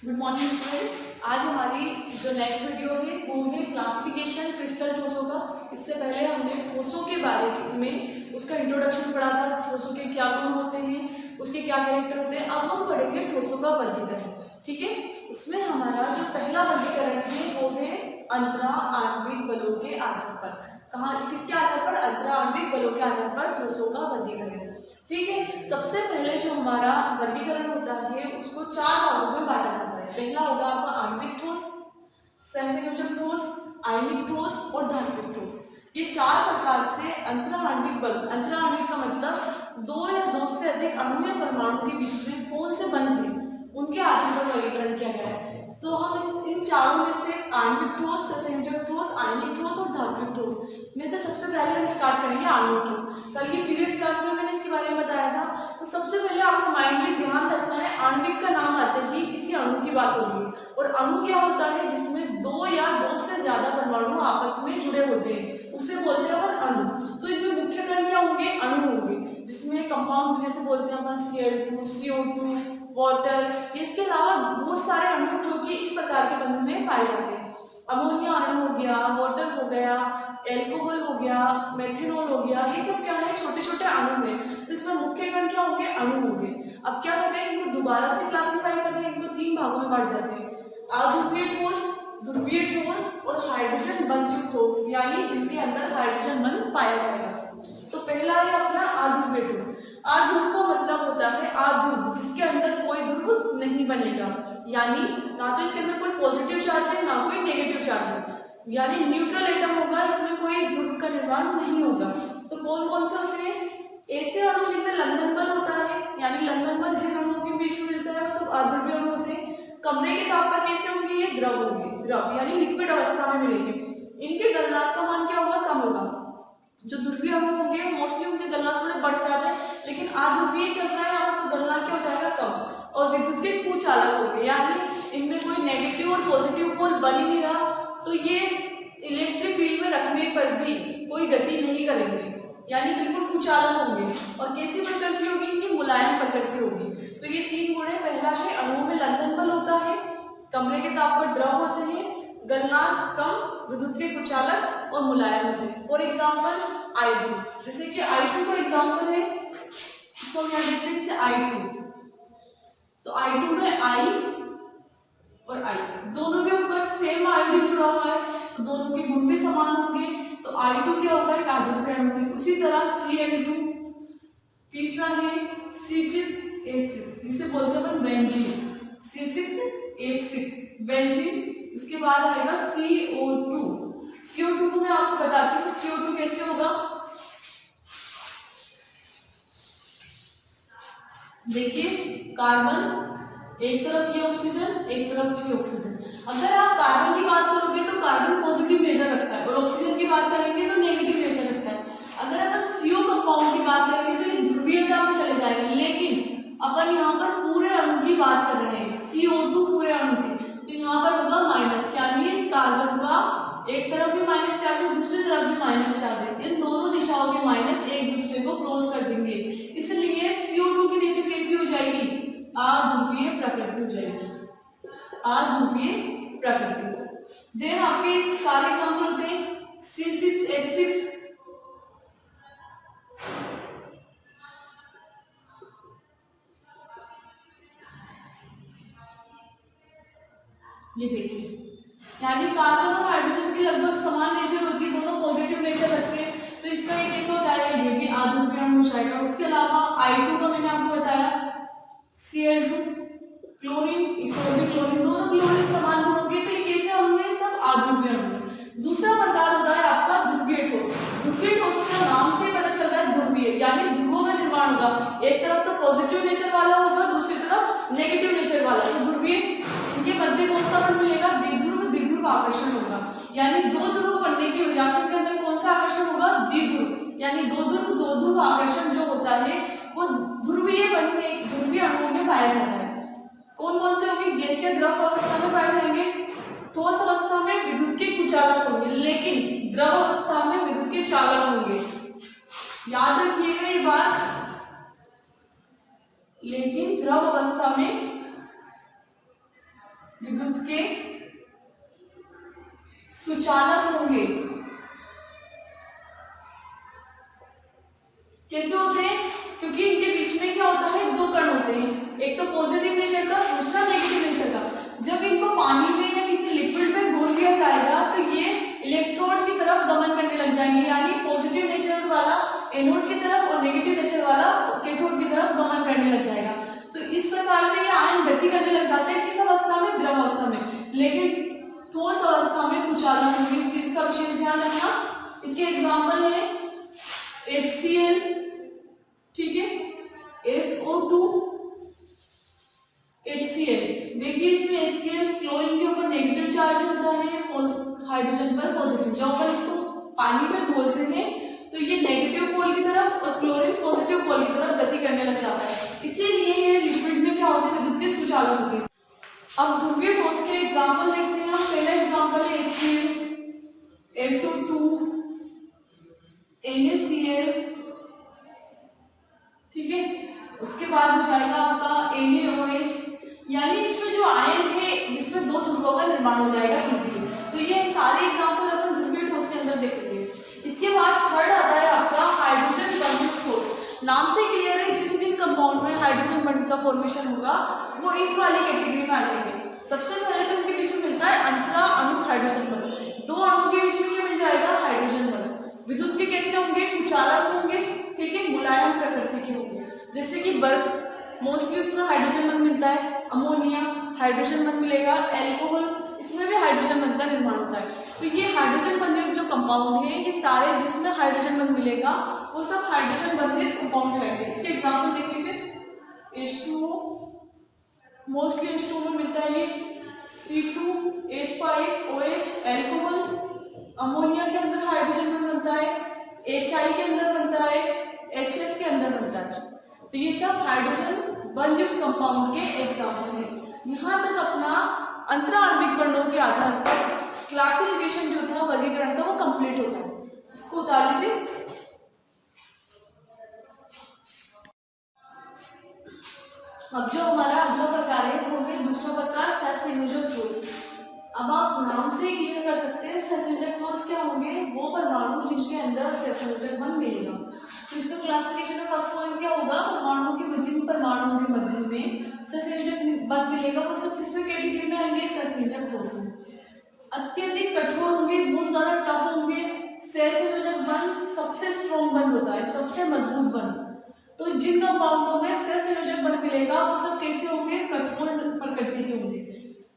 Good morning student. आज हमारी जो नेक्स्ट वीडियो है वो है क्लासिफिकेशन क्रिस्टल ठोसों का। इससे पहले हमने ठोसों के बारे में उसका इंट्रोडक्शन पढ़ा था, ठोसों के क्या गुण होते हैं, उसके क्या कैरेक्टर होते हैं। अब हम पढ़ेंगे ठोसों का वर्गीकरण। ठीक है, उसमें हमारा जो पहला वर्गीकरण है वो है अंतरा आणविक बलों के आधार पर। कहाँ, किसके आधार पर? अंतरा आणविक बलों के आधार पर ठोसों का वर्गीकरण। ठीक है, सबसे पहले जो हमारा वर्गीकरण होता है उसको चार भागों में बांटा जाता है। पहला होगा आपका आणविक ठोस, सहसंयोजक ठोस, आयनिक ठोस और धात्विक ठोस। ये चार प्रकार से अंतराणविक बल, अंतराणविक का मतलब दो या दो से अधिक अणु या परमाणु के बीच में कौन से बंध है उनके आधार पर वर्गीकरण किया गया है। तो हम इन चारों में से आणविक ठोस, सहसंयोजक ठोस, आयनिक ठोस और धात्विक ठोस में से सबसे पहले हम स्टार्ट करेंगे आणविक ठोस। कल की प्रीवियस क्लास में मैंने इसके बारे में बताया था। तो सबसे पहले आपको माइंडली ध्यान रखना है, आणविक का नाम आते ही किसी अणु की बात होगी। और अणु क्या होता है? जिसमें दो या दो से ज्यादा परमाणु आपस में जुड़े होते हैं, उसे बोलते हैं अपन अणु। तो इनमें मुख्य कण क्या होंगे? अणु होंगे, जिसमें कंपाउंड जैसे बोलते हैं अपन Cl2, CO2, वाटर। इसके अलावा बहुत सारे अणु जो कि इस प्रकार के बंध में पाए जाते हैं। अमोनिया अणु हो गया, वाटर हो गया, एल्कोहल हो गया, मेथेनॉल हो गया, ये सब क्या है? छोटे छोटे अणु हैं। तो इसमें मुख्य कण क्या होंगे? अणु होंगे। अब क्या कर रहे हैं, इनको दोबारा से क्लासिफाई कर रहे हैं, इनको तीन भागों में बांट जाते हैं। अध्रुवीय ठोस, ध्रुवीय ठोस और हाइड्रोजन बंध युक्त ठोस, यानी जिनके अंदर हाइड्रोजन बंध पाया जाएगा। तो पहला है अपना अध्रुवीय ठोस। अध्रुव का मतलब होता है अध्रुव, जिसके अंदर कोई ध्रुव नहीं बनेगा, यानी ना तो इसके अंदर कोई पॉजिटिव चार्ज है ना कोई नेगेटिव चार्ज है, यानी न्यूट्रल एटम होगा, इसमें कोई ध्रुव का निर्माण नहीं होगा। तो कौन कौन से होते हैं? ऐसे अणु जिनमें लंदन बल होता है, यानी लंदन बल जिन अणुओं के बीच में मिलता है वो सब अध्रुवीय अणु होते हैं। कमरे के ताप पर कैसे होंगे? ये द्रव होंगे, द्रव यानी लिक्विड अवस्था में मिलेंगे। इनके गलनांक का मान क्या होगा? कम होगा। जो ध्रुवीय अणु होंगे मोस्टली उनके गलनांक थोड़े बढ़ जाते हैं, लेकिन अध्रुवीय चल रहा है यहाँ पर तो गलनांक क्या हो जाएगा? कम। और विद्युत के कुचालक होंगे, यानी इनमें कोई नेगेटिव और पॉजिटिव पोल बन ही नहीं रहा, तो ये इलेक्ट्रिक फील्ड में रखने पर भी कोई गति नहीं करेंगे, यानी बिल्कुल कुचालक होंगे। और कैसी प्रकृति होगी इनकी? मुलायम प्रकृति होगी। तो ये तीन गुण है। पहला है अणुओं में लंदन बल होता है, कमरे के ताप पर द्रव होते हैं, गलनांक कम, विद्युत के कुचालक और मुलायम होते हैं। फॉर एग्जाम्पल I2, जैसे कि I2 का एग्जाम्पल है, इसको हम यहाँ देखते हैं जैसे I2। तो I2 में I और I दोनों के ऊपर सेम आयोडीन जुड़ा हुआ है, तो दोनों के गुण भी समान होंगे। तो I2 क्या होगा? एक अध्रुवीय अणु है। उसी तरह Cl2, तीसरा है C6H6, जिसे बोलते हैं अपन बेंजीन, C6H6 बेंजीन। उसके बाद आएगा CO2। CO2 को मैं आपको बताती हूँ CO2 कैसे होगा। देखिए, कार्बन एक तरफ ये ऑक्सीजन, एक तरफ ये ऑक्सीजन। अगर आप कार्बन की बात करोगे तो कार्बन पॉजिटिव नेचर रखता है, और ऑक्सीजन की बात करेंगे तो नेगेटिव नेचर रखता है। अगर अपन CO कंपाउंड की बात करेंगे तो ये ध्रुवीयता में चले जाएंगे, लेकिन अपन यहाँ पर पूरे अणु की बात कर रहे हैं, CO2 पूरे अणु की, तो यहाँ पर होगा माइनस, यानी इस कार्बन का एक तरफ भी माइनस चार्ज है, दूसरी तरफ भी माइनस चार्ज है। इन दोनों दिशाओं के माइनस एक दूसरे को क्रॉस कर देंगे, इसलिए CO2 की नेचर कैसी हो जाएगी? अध्रुवीय प्रकृति हो जाएगी, अध्रुवीय प्रकृति। देन आपके सारे एग्जाम्पल होते हैं C6H6, ये देखिए, यानी कार्बन और हाइड्रोजन की लगभग समान नेचर होती है, दोनों पॉजिटिव नेचर रखते हैं, तो इसका ये कैसा हो जाएगा? ये भी अध्रुवीय अणु हो जाएगा। उसके अलावा I2 का मैंने आपको बताया, Cl2, क्लोरीन, इसमें भी क्लोरीन, दोनों क्लोरीन समान गुण होंगे, तो ये कैसे अणु है? सब अध्रुवीय अणु। दूसरा प्रकार होता है आपका ध्रुवीय ठोस। ध्रुवीय ठोस का नाम से पता चल रहा है ध्रुवीय, यानी ध्रुवों का निर्माण होगा, एक तरफ तो पॉजिटिव नेचर वाला होगा, दूसरी तरफ नेगेटिव नेचर वाला। तो ध्रुवीय, इनके मध्य कौन सा बल मिलेगा? द्विध्रुव द्विध्रुव आकर्षण होगा, यानी दो ध्रुव बनने की वजह से इनके अंदर कौन सा आकर्षण होगा? द्विध्रुव, यानी दो ध्रुव आकर्षण जो होता है वो ध्रुवीय बनने, ध्रुवीय अणुओं में पाया जाता है। कौन कौन से होंगे? गैसीय द्रव अवस्था में पाए जाएंगे, ठोस अवस्था में विद्युत के कुचालक होंगे, लेकिन द्रव अवस्था में विद्युत के चालक होंगे। याद रखिएगा ये बात, लेकिन द्रव अवस्था में विद्युत के सुचालक होंगे। कैसे होते हैं? क्योंकि इनके बीच में क्या होता है, दो कण होते हैं, एक तो पॉजिटिव नेचर का, दूसरा नेगेटिव नेचर का। जब इनको पानी में या किसी लिक्विड में घोल दिया जाएगा तो ये इलेक्ट्रोड की तरफ गमन करने लग जाएंगे, यानी पॉजिटिव नेचर वाला एनोड की तरफ और नेगेटिव नेचर वाला कैथोड की तरफ गमन करने लग जाएगा। तो इस प्रकार से ये आयन गति करने लग जाते हैं। किस अवस्था में? द्रव अवस्था में। लेकिन ठोस अवस्था में कुचालक होंगे, इस चीज का विशेष ध्यान रखना। इसके एग्जाम्पल है HCl, ठीक है, SO2, HCl। देखिए इसमें HCl क्लोरीन के ऊपर नेगेटिव चार्ज होता है, हाइड्रोजन पर पॉजिटिव। जब अपन इसको पानी में घोलते हैं तो ये नेगेटिव पोल की तरफ और क्लोरीन पॉजिटिव पोल की तरफ गति करने लग जाता है। इसीलिए ये लिक्विड में क्या होते हैं, विद्युत के सुचालक होते हैं। अब ध्रुवीय ठोस के एग्जाम्पल देखते हैं हम। पहला एग्जाम्पल है HCl, SO2, NaCl, ठीक है। उसके बाद हो जाएगा आपका NaOH, यानी इसमें जो आयन है जिसमें दो ध्रुवों का निर्माण हो जाएगा इजीली। तो ये सारे एग्जाम्पल अपन ध्रुवीय ठोस के अंदर देखेंगे। इसके बाद थर्ड आता है आपका हाइड्रोजन बंधित ठोस। नाम से क्लियर है, जिन जिन कंपाउंड में हाइड्रोजन बंध का फॉर्मेशन होगा वो इस वाली कैटेगरी में आ जाएंगे। सबसे पहले तो उनके बीच में मिलता है अंतरा अणु हाइड्रोजन बंध। दो अणु के बीच में क्या मिल जाएगा, हाइड्रोजन बंध। विद्युत के कैसे होंगे, कुचालक होंगे, ठीक है, मुलायम प्रकृति के होंगे। जैसे कि बर्फ, मोस्टली उसमें हाइड्रोजन बंध मिलता है। अमोनिया हाइड्रोजन बंध मिलेगा। एल्कोहल, इसमें भी हाइड्रोजन बंध का निर्माण होता है। तो ये हाइड्रोजन बंधित जो कंपाउंड है, ये सारे जिसमें हाइड्रोजन बंध मिलेगा वो सब हाइड्रोजन बंधित कंपाउंड कहलाएंगे। इसके एग्जाम्पल देख लीजिए, H2O, मोस्टली H2O में मिलता है ये, C2H5OH एल्कोहल। अमोनिया के अंदर हाइड्रोजन बंध बनता है, HI के अंदर बनता है, HF के अंदर बनता है। तो ये सब हाइड्रोजन बंध युक्त कंपाउंड के एग्जाम्पल हैं। यहाँ तक अपना अंतराण्विक बंधों के आधार पर क्लासिफिकेशन जो था, वर्गीकरण था, वो कंप्लीट होता है। इसको उतार लीजिए। अब जो हमारा अगला प्रकार है वो है दूसरा प्रकार सहसंयोजक ठोस। अब आप नाम से ही क्लियर कर सकते हैं सहसंयोजक ठोस क्या होंगे, वो परमाणु जिनके अंदर सहसंयोजक बंध मिलेगा। तो इसका क्लासिफिकेशन में फर्स्ट पॉइंट क्या होगा, परमाणु के जिन परमाणुओं के मध्य में सहसंयोजक बंध मिलेगा वो सब किसमें कैटेगरी में आएंगे, सहसंयोजक ठोस में। अत्यधिक कठोर होंगे, बहुत ज्यादा टफ होंगे। सहसंयोजक बंध सबसे स्ट्रॉन्ग बंध होता है, सबसे मजबूत बंध। तो जिन कंपाउंडों में सहसंयोजक बंध मिलेगा वो सब कैसे होंगे, कठोर प्रकृति के होंगे,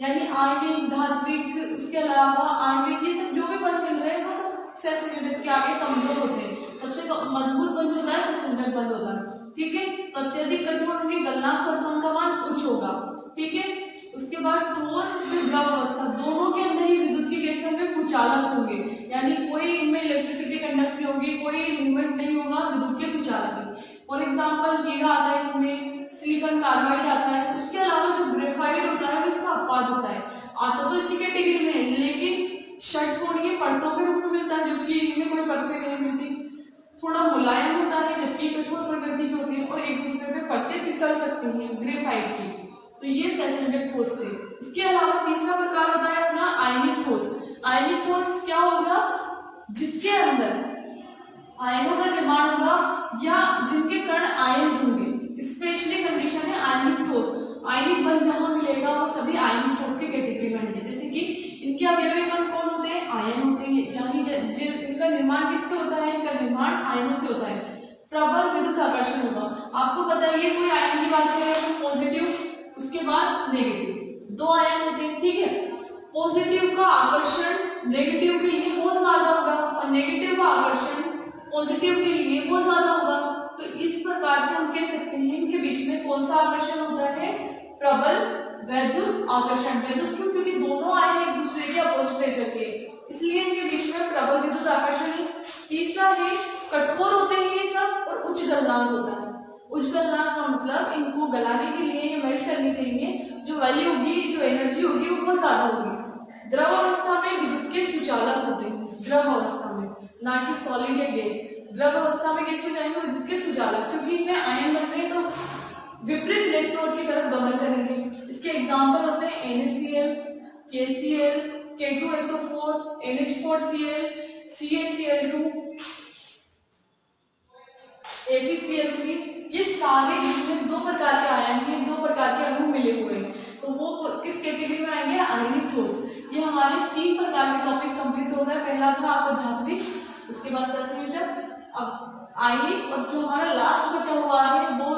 यानी आणविक, धात्विक, उसके अलावा आणविक, ये सब जो भी बंध मिल रहे हैं वो सब सहसंयोजक के आगे कमजोर होते हैं। सबसे मजबूत बंध होता है सहसंयोजक बंध होता है, ठीक है। तो अत्यधिक कठोर होंगे, गलनांक कंपन का मान उच्च होगा, ठीक है। उसके बाद ठोस में द्रव अवस्था, दोनों के अंदर ही विद्युत के कैसे होंगे, कुचालक होंगे, यानी कोई इनमें इलेक्ट्रिसिटी कंडक्ट नहीं होगी, कोई मूवमेंट नहीं होगा, विद्युत के कुचालक। फॉर एग्जाम्पल हीरा आता है इसमें, सिलिकॉन कार्बाइड आता है। उसके अलावा जो ग्रेफाइट होता है वो इसका अपवाद होता है, आता तो इसी कैटेगरी में है लेकिन षटकोणीय परतों के रूप में मिलता है, जबकि इनमें कोई परतें नहीं मिलती। थोड़ा मुलायम होता है जबकि कठोर प्रकृति की होती है और एक दूसरे पे परतें फिसल सकती हैं ग्रेफाइट की। तो ये सहसंयोजक ठोस थे। इसके अलावा तीसरा प्रकार होता है अपना आयनिक ठोस। आयनिक ठोस क्या होगा, जिसके अंदर आयनों का निर्माण होगा या जिनके कण आयन होंगे, स्पेशली कंडीशन है आयनिक ठोस। आयनिक बंध जहां मिलेगा वो सभी आयनिक ठोस की कैटेगरी में आएंगे। जैसे कि इनके अवयवी कण कौन होते हैं, आयन होते हैं, यानी इनका निर्माण किससे होता है, इनका निर्माण आयनों से होता है। प्रबल विद्युत आकर्षण होगा। आपको पता है ये कोई आयन की बात करें तो पॉजिटिव, उसके बाद नेगेटिव, दो आयन होते हैं, ठीक है। पॉजिटिव का आकर्षण नेगेटिव के लिए बहुत ज्यादा होगा और नेगेटिव का आकर्षण पॉजिटिव के लिए बहुत ज्यादा होगा। तो इस प्रकार से हम कह सकते हैं इनके बीच में कौन सा आकर्षण होता है, प्रबल वैद्युत आकर्षण। वैद्युत क्यों, क्योंकि दोनों आयन एक दूसरे के अपोजिट नेचर के, इसलिए इनके बीच में प्रबल विद्युत आकर्षण है। तीसरा है कठोर होते हैं ये सब और उच्च गलनांक होता है। उच्च गलनांक का मतलब इनको गलाने के लिए या मेल्ट करने के लिए जो वैल्यू होगी, जो एनर्जी होगी वो बहुत ज्यादा होगी। द्रव अवस्था में विद्युत के सुचालक होते हैं, द्रव अवस्था में, ना कि सॉलिड या गैस। द्रव अवस्था में कैसे जाएंगे, विद्युत के सुचालक, क्योंकि इनमें आयन बन रहे हैं तो विपरीत इलेक्ट्रोड की तरफ गमन करेंगे। इसके एग्जाम्पल होते हैं NaCl, KCl, K2SO4, NH4Cl, CaCl2, AgCl3, ये सारे इसमें दो प्रकार के आयन हैं, दो प्रकार के अणु मिले हुए हैं, तो वो किस कैटेगरी में आएंगे? आयनिक ठोस। ये हमारे 3 प्रकार के टॉपिक कंप्लीट हो गए। पहला था आपका धात्विक, उसके बाद संयोजक, अब आयनिक, और जो हमारा लास्ट बचा हुआ है वो